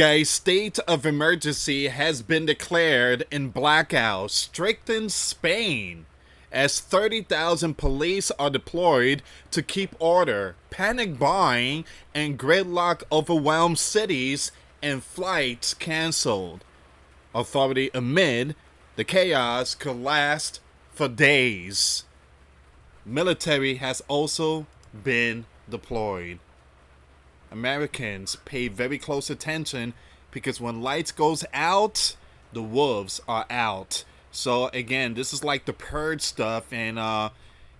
Guys, state of emergency has been declared in Blackout, strengthens Spain, as 30,000 police are deployed to keep order. Panic buying and gridlock overwhelmed cities and flights cancelled. Authority amid the chaos could last for days. Military has also been deployed. Americans pay very close attention because when lights goes out, the wolves are out. So again, this is like the purge stuff, and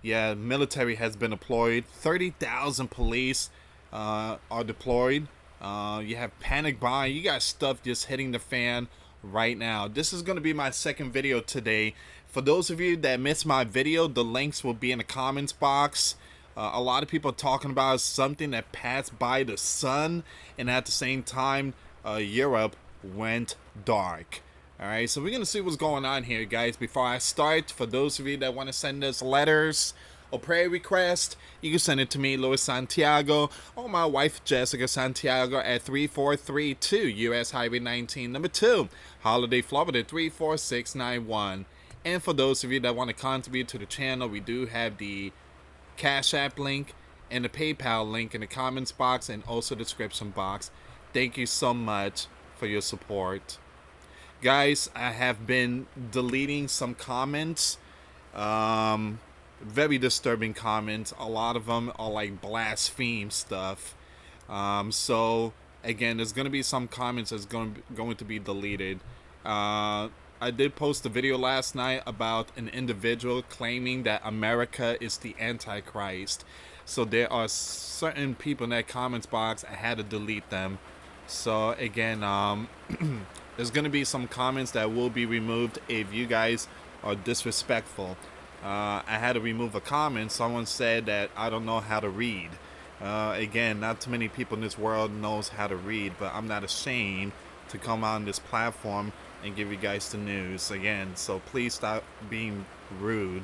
yeah, military has been deployed. 30,000 police are deployed. You have panic buying. You got stuff just hitting the fan right now. This is going to be my second video today. For those of you that missed my video, the links will be in the comments box. A lot of people are talking about something that passed by the sun, and at the same time, Europe went dark. Alright, so we're going to see what's going on here, guys. Before I start, for those of you that want to send us letters or prayer requests, you can send it to me, US Santiago, or my wife, Jessica Santiago, at 3432 US Highway 19, number 2, Holiday, Florida, 34691. And for those of you that want to contribute to the channel, we do have the Cash App link and the PayPal link in the comments box and also description box. Thank you so much for your support. Guys, I have been deleting some comments. Very disturbing comments. A lot of them are like blaspheme stuff. So again, there's going to be some comments that's going to be deleted. I did post a video last night about an individual claiming that America is the Antichrist. So there are certain people in that comments box, I had to delete them. So again, there's going to be some comments that will be removed if you guys are disrespectful. I had to remove a comment. Someone said that I don't know how to read. Again, not too many people in this world knows how to read, but I'm not ashamed to come on this platform and give you guys the news again. So please stop being rude.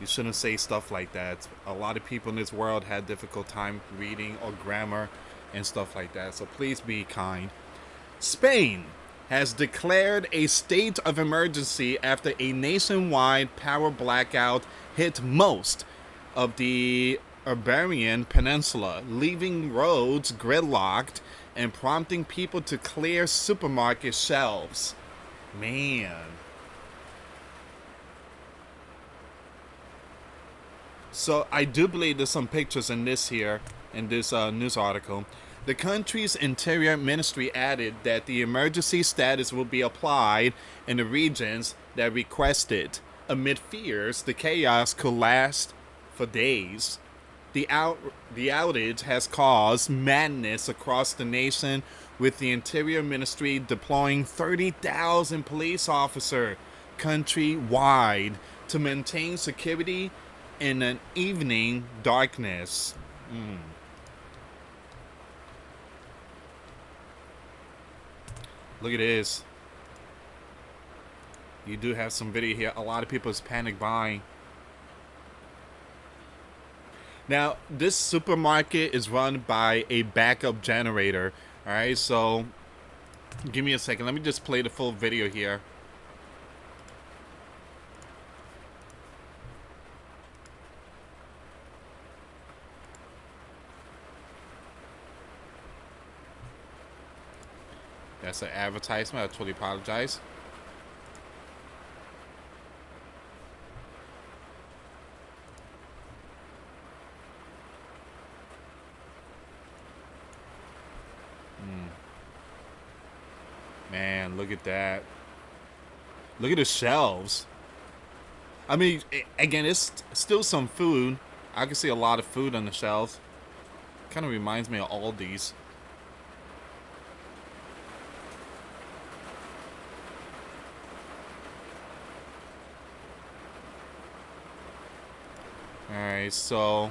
You shouldn't say stuff like that. A lot of people in this world had difficult time reading or grammar and stuff like that. So please be kind. Spain has declared a state of emergency after a nationwide power blackout hit most of the Iberian Peninsula, leaving roads gridlocked and prompting people to clear supermarket shelves. Man. So I do believe there's some pictures in this here, in this news article. The country's interior ministry added that the emergency status will be applied in the regions that requested. Amid fears, the chaos could last for days. The outage has caused madness across the nation, with the Interior Ministry deploying 30,000 police officers countrywide to maintain security in an evening darkness. Look at this. You do have some video here. A lot of people is panic buying. Now, this supermarket is run by a backup generator. Alright, so give me a second. Let me just play the full video here. That's an advertisement. I totally apologize. Man, look at that. Look at the shelves. I mean, again, it's still some food. I can see a lot of food on the shelves. Kind of reminds me of Aldi's. Alright, so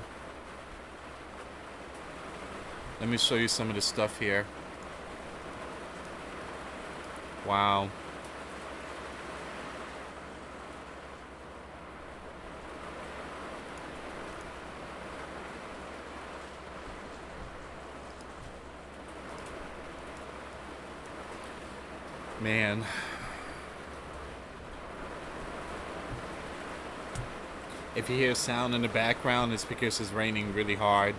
let me show you some of the stuff here. Wow. Man, if you hear sound in the background, it's because it's raining really hard.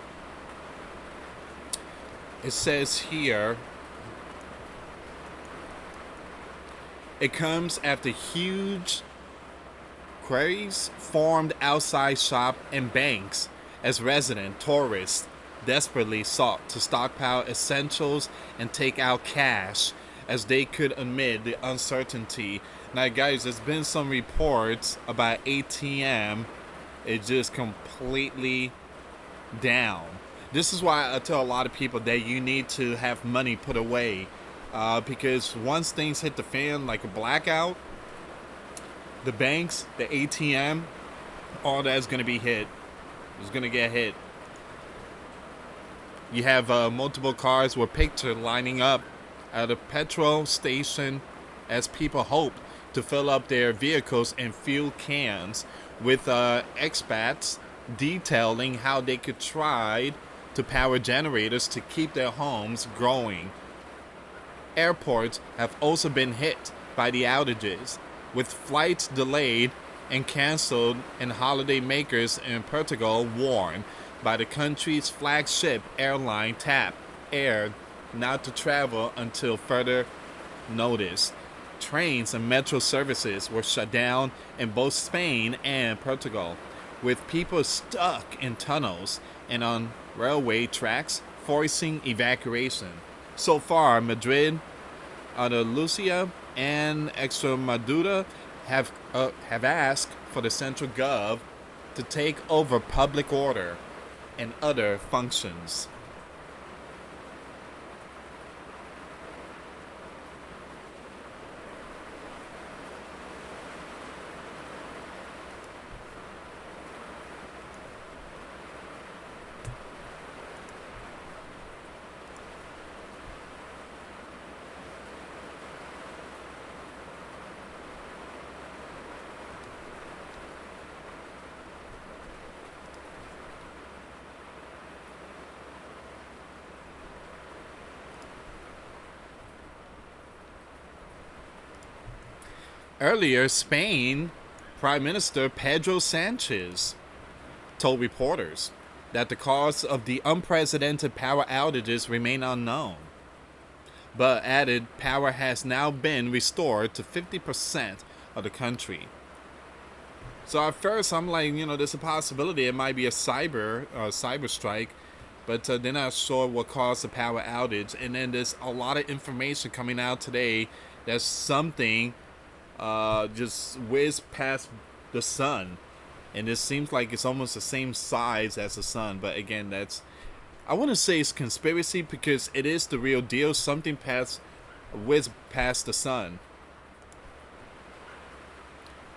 It says here, it comes after huge quarries formed outside shop and banks as resident tourists desperately sought to stockpile essentials and take out cash as they could amid the uncertainty. Now, guys, there's been some reports about ATM. It just completely down. This is why I tell a lot of people that you need to have money put away, because once things hit the fan, like a blackout, the banks, the ATM, all that's going to be hit. It's going to get hit. You have multiple cars with picture lining up at a petrol station as people hope to fill up their vehicles and fuel cans, with expats detailing how they could try to power generators to keep their homes growing. Airports have also been hit by the outages, with flights delayed and cancelled, and holiday makers in Portugal warned by the country's flagship airline TAP Air not to travel until further notice. Trains and metro services were shut down in both Spain and Portugal, with people stuck in tunnels and on railway tracks, forcing evacuation. So far, Madrid, Andalusia, and Extremadura have asked for the central gov to take over public order and other functions. Earlier, Spain Prime Minister Pedro Sanchez told reporters that the cause of the unprecedented power outages remain unknown, but added power has now been restored to 50% of the country. So at first, I'm like, there's a possibility it might be a cyber strike, but they're not sure what caused the power outage. And then there's a lot of information coming out today that something just whizzed past the sun, and it seems like it's almost the same size as the sun. But again, I want to say it's conspiracy, because it is the real deal. Something whizzed past the sun.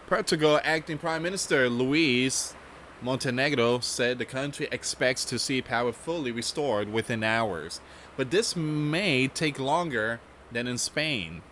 Portugal acting Prime Minister Luis Montenegro said the country expects to see power fully restored within hours, but this may take longer than in Spain,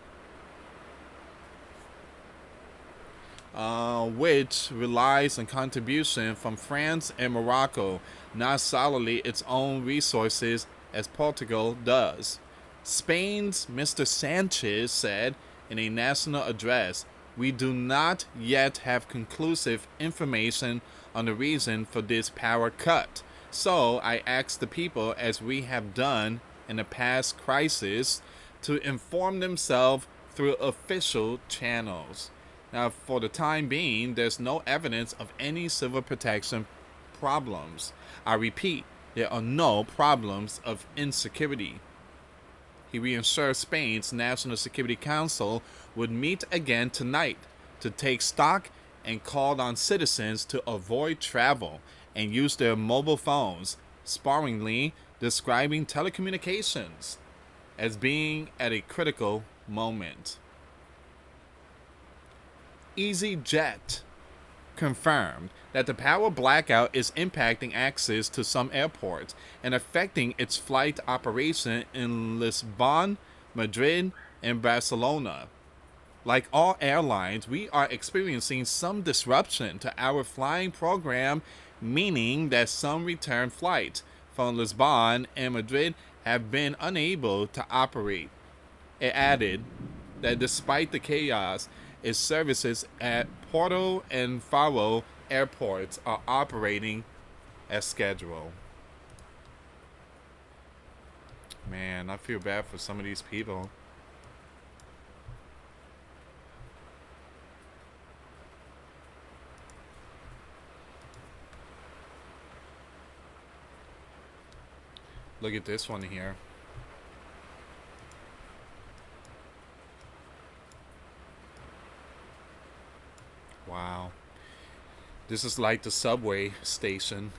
which relies on contribution from France and Morocco, not solely its own resources as Portugal does. Spain's Mr. Sanchez said in a national address, "We do not yet have conclusive information on the reason for this power cut. So I ask the people, as we have done in the past crisis, to inform themselves through official channels." Now, for the time being, there's no evidence of any civil protection problems. I repeat, there are no problems of insecurity. He reassured Spain's National Security Council would meet again tonight to take stock, and called on citizens to avoid travel and use their mobile phones, sparingly describing telecommunications as being at a critical moment. EasyJet confirmed that the power blackout is impacting access to some airports and affecting its flight operation in Lisbon, Madrid, and Barcelona. Like all airlines, we are experiencing some disruption to our flying program, meaning that some return flights from Lisbon and Madrid have been unable to operate. It added, that despite the chaos, its services at Porto and Faro airports are operating as scheduled. Man, I feel bad for some of these people. Look at this one here. Wow. This is like the subway station.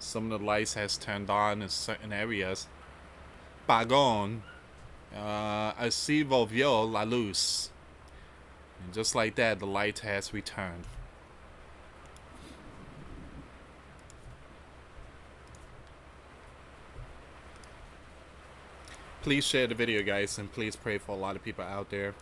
Some of the lights has turned on in certain areas. Pagón. Así volvió la luz. And just like that, the light has returned. Please share the video, guys, and please pray for a lot of people out there.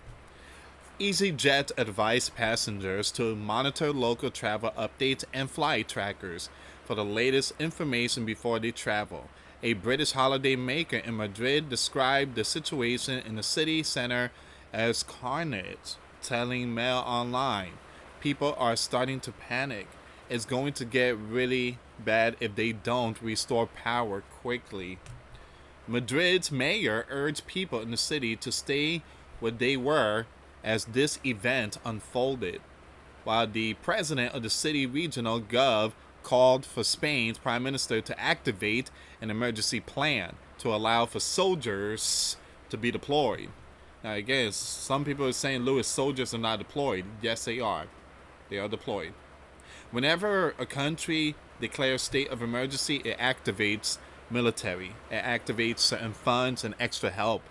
EasyJet advised passengers to monitor local travel updates and flight trackers for the latest information before they travel. A British holiday maker in Madrid described the situation in the city center as carnage, telling Mail Online. People are starting to panic. It's going to get really bad if they don't restore power quickly. Madrid's mayor urged people in the city to stay where they were as this event unfolded, while the president of the city regional gov called for Spain's prime minister to activate an emergency plan to allow for soldiers to be deployed. Now, again, some people are saying, Lewis, soldiers are not deployed. Yes, they are. They are deployed. Whenever a country declares state of emergency, it activates military. It activates certain funds and extra help.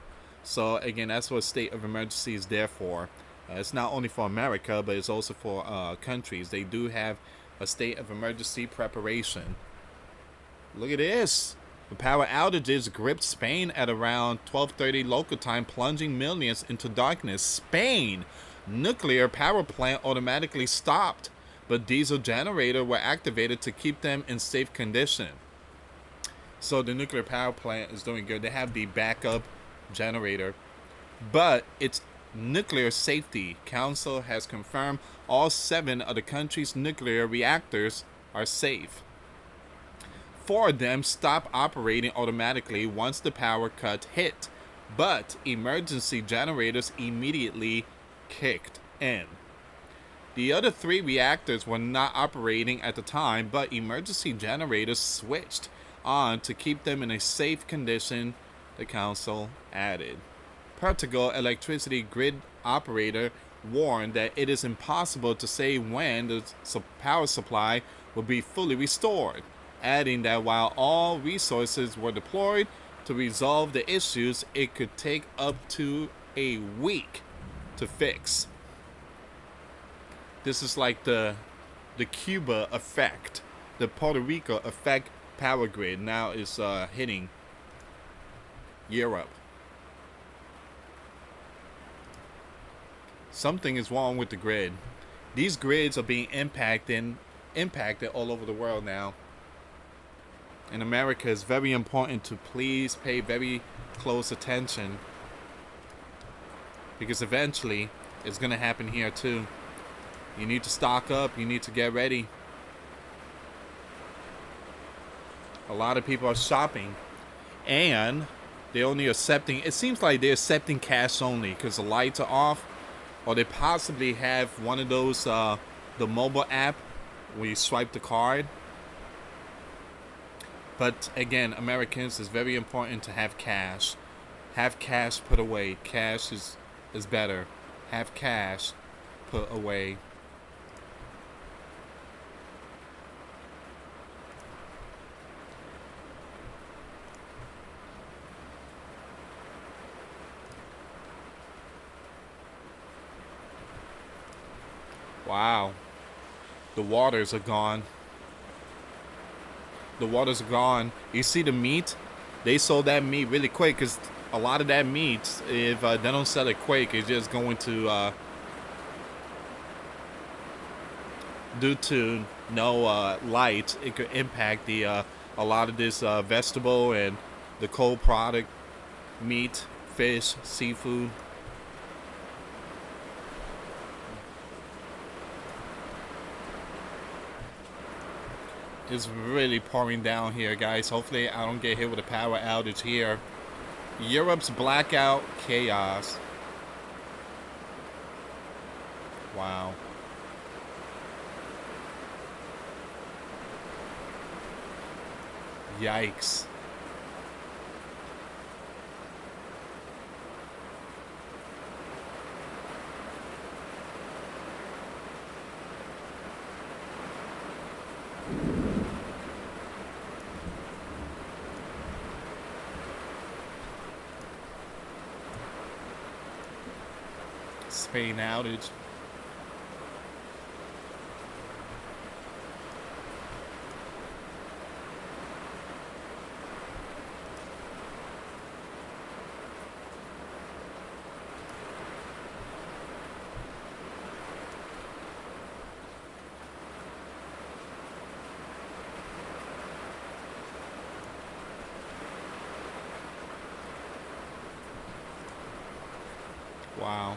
So, again, that's what state of emergency is there for. It's not only for America, but it's also for countries. They do have a state of emergency preparation. Look at this. The power outages gripped Spain at around 12:30 local time, plunging millions into darkness. Spain! Nuclear power plant automatically stopped, but diesel generator were activated to keep them in safe condition. So the nuclear power plant is doing good. They have the backup generator, but its Nuclear Safety Council has confirmed all 7 of the country's nuclear reactors are safe. 4 of them stopped operating automatically once the power cut hit, but emergency generators immediately kicked in. The other 3 reactors were not operating at the time, but emergency generators switched on to keep them in a safe condition, the council added. Portugal electricity grid operator warned that it is impossible to say when the power supply will be fully restored, adding that while all resources were deployed to resolve the issues, it could take up to a week to fix. This is like the Cuba effect, the Puerto Rico effect power grid now is hitting Europe. Something is wrong with the grid. These grids are being impacted all over the world now. In America, it's very important to please pay very close attention, because eventually it's going to happen here too. You need to stock up. You need to get ready. A lot of people are shopping, and they're only accepting, it seems like they're accepting cash only because the lights are off, or they possibly have one of those, the mobile app where you swipe the card. But again, Americans, it's very important to have cash. Have cash put away. Cash is better. Have cash put away. Wow. The waters are gone. The waters are gone. You see the meat? they sold that meat really quick because a lot of that meat, if they don't sell it quick, it's just going to, due to no light, it could impact the a lot of this vegetable and the cold product, meat, fish, seafood. It's really pouring down here, guys. Hopefully I don't get hit with a power outage here. Europe's blackout chaos. Wow. Yikes. Spain outage. Wow.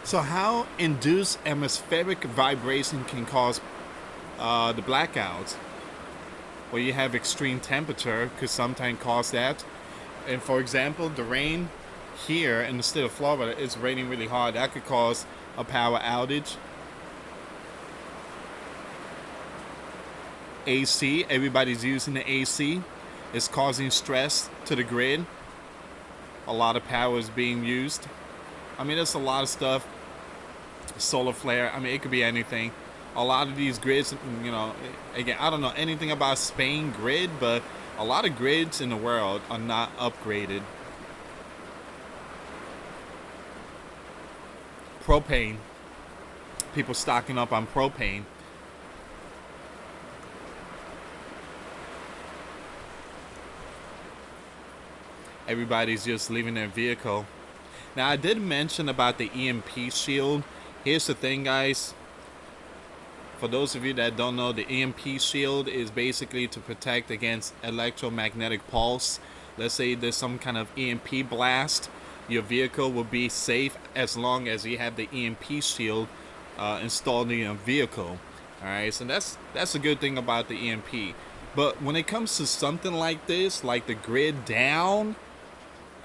So how induced atmospheric vibration can cause the blackouts? Well, you have extreme temperature could sometimes cause that. And for example, the rain here in the state of Florida, it's raining really hard. That could cause a power outage. AC, everybody's using the AC. It's causing stress to the grid. A lot of power is being used. I mean, there's a lot of stuff. Solar flare. I mean, it could be anything. A lot of these grids, you know, again, I don't know anything about Spain grid, but a lot of grids in the world are not upgraded. Propane. People stocking up on propane. Everybody's just leaving their vehicle. Now, I did mention about the EMP shield. Here's the thing, guys. For those of you that don't know, the EMP shield is basically to protect against electromagnetic pulse. Let's say there's some kind of EMP blast. Your vehicle will be safe as long as you have the EMP shield installed in your vehicle. Alright, so that's a good thing about the EMP. But when it comes to something like this, like the grid down,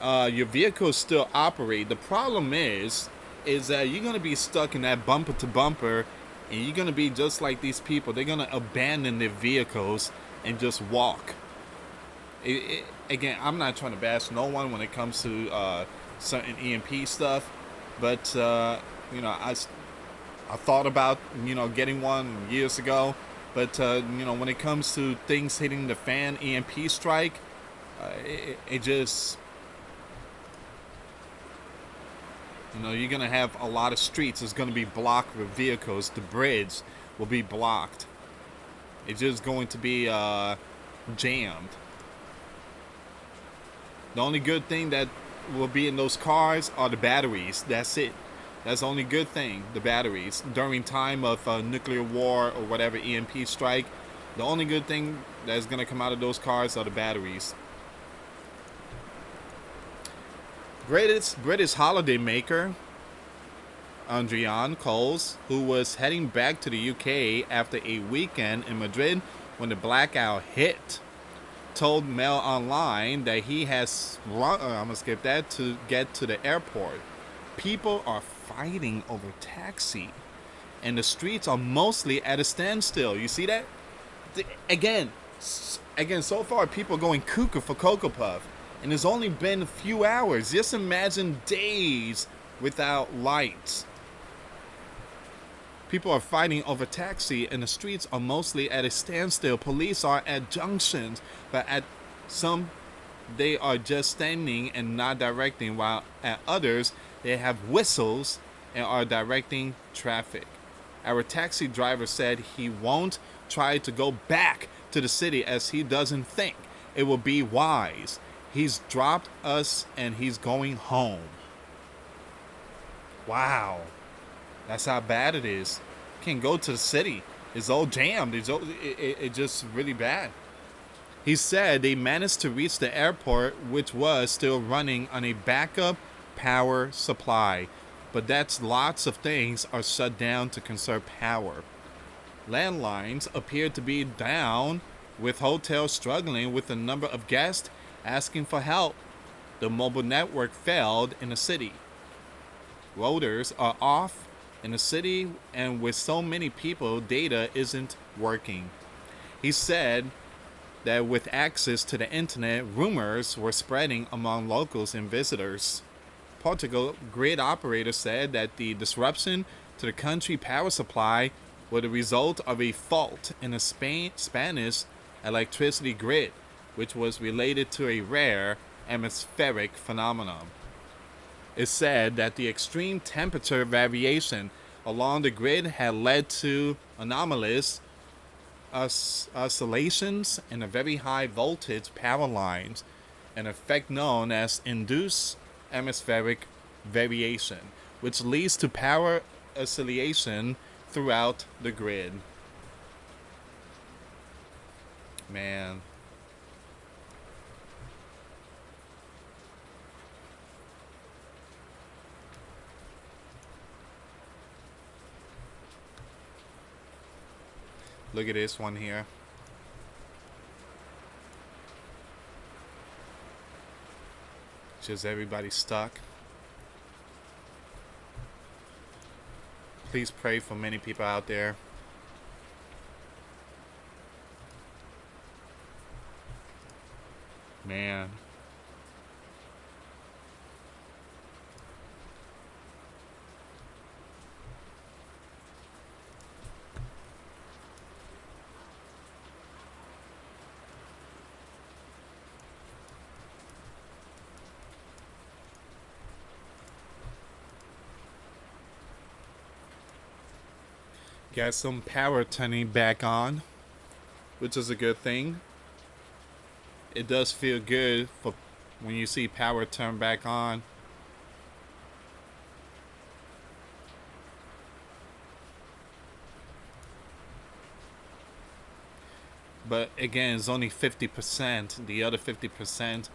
your vehicle still operate. The problem is that you're going to be stuck in that bumper to bumper, and you're going to be just like these people. They're going to abandon their vehicles and just walk. Again, I'm not trying to bash no one when it comes to certain EMP stuff, but you know, I thought about, you know, getting one years ago, but you know, when it comes to things hitting the fan, EMP strike, it just, you know, you're gonna have a lot of streets. It's gonna be blocked with vehicles. The bridge will be blocked. It's just going to be jammed. The only good thing that will be in those cars are the batteries. That's it. That's the only good thing, the batteries. During time of nuclear war or whatever, EMP strike, the only good thing that's gonna come out of those cars are the batteries. Greatest British holiday maker, Adrian Coles, who was heading back to the UK after a weekend in Madrid when the blackout hit, told Mail Online that he has run, I'm gonna skip that, to get to the airport. People are fighting over taxi, and the streets are mostly at a standstill. You see that? Again, so far people are going cuckoo for Cocoa Puff. And it's only been a few hours. Just imagine days without lights. People are fighting over taxi, and the streets are mostly at a standstill. Police are at junctions, but at some they are just standing and not directing, while at others, they have whistles and are directing traffic. Our taxi driver said he won't try to go back to the city as he doesn't think it will be wise. He's dropped us and he's going home. Wow. That's how bad it is. Can't go to the city. It's all jammed. It's just really bad. He said they managed to reach the airport, which was still running on a backup power supply. But that's lots of things are shut down to conserve power. Landlines appear to be down, with hotels struggling with the number of guests asking for help. The mobile network failed in the city. Routers are off in the city, and with so many people, data isn't working. He said that with access to the internet, rumors were spreading among locals and visitors. Portugal grid operator said that the disruption to the country power supply was the result of a fault in the Spanish electricity grid, which was related to a rare atmospheric phenomenon. It said that the extreme temperature variation along the grid had led to anomalous oscillations in the very high voltage power lines, an effect known as induced atmospheric variation, which leads to power oscillation throughout the grid. Man. Look at this one here. Just everybody stuck. Please pray for many people out there. Man. Got some power turning back on, which is a good thing. It does feel good for when you see power turn back on. But again, it's only 50%. The other 50%,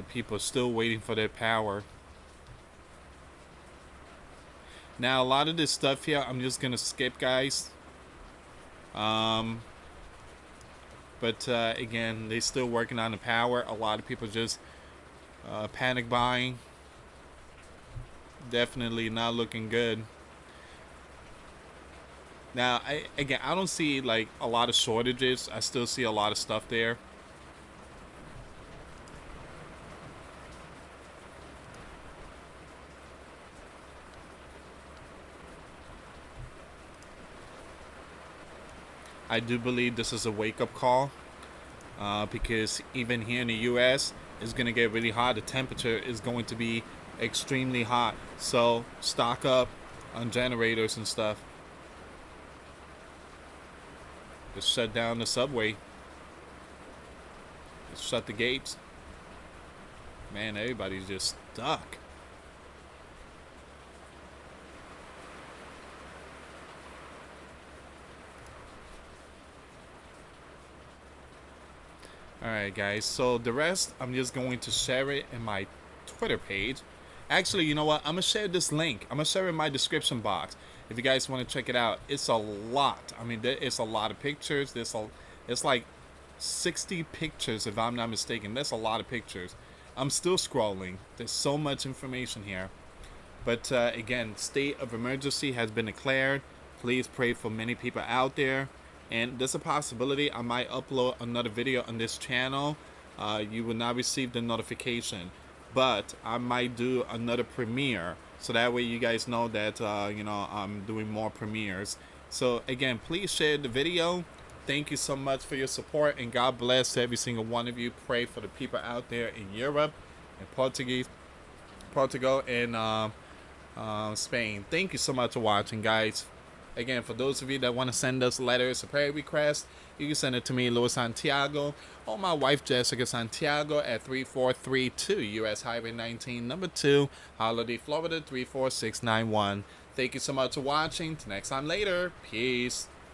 people are still waiting for their power. Now, a lot of this stuff here, I'm just going to skip, guys. But again, they're still working on the power. A lot of people just panic buying. Definitely not looking good. Now, I don't see like a lot of shortages. I still see a lot of stuff there. I do believe this is a wake-up call because even here in the US, it's going to get really hot. The temperature is going to be extremely hot. So stock up on generators and stuff. Just shut down the subway. Just shut the gates. Man, everybody's just stuck. Alright guys, so the rest I'm just going to share it in my Twitter page. Actually, you know what? I'm going to share this link. I'm going to share it in my description box. If you guys want to check it out, it's a lot. I mean, it's a lot of pictures. It's like 60 pictures if I'm not mistaken. That's a lot of pictures. I'm still scrolling. There's so much information here. But again, state of emergency has been declared. Please pray for many people out there. And there's a possibility I might upload another video on this channel. You will not receive the notification, but I might do another premiere, so that way you guys know that you know, I'm doing more premieres. So again, please share the video. Thank you so much for your support, and God bless every single one of you. Pray for the people out there in Europe and Portugal, and Spain. Thank you so much for watching, guys. Again, for those of you that want to send us letters or prayer requests, you can send it to me, Louis Santiago, or my wife, Jessica Santiago, at 3432 US Highway 19, number 2, Holiday, Florida 34691. Thank you so much for watching. Till next time later. Peace.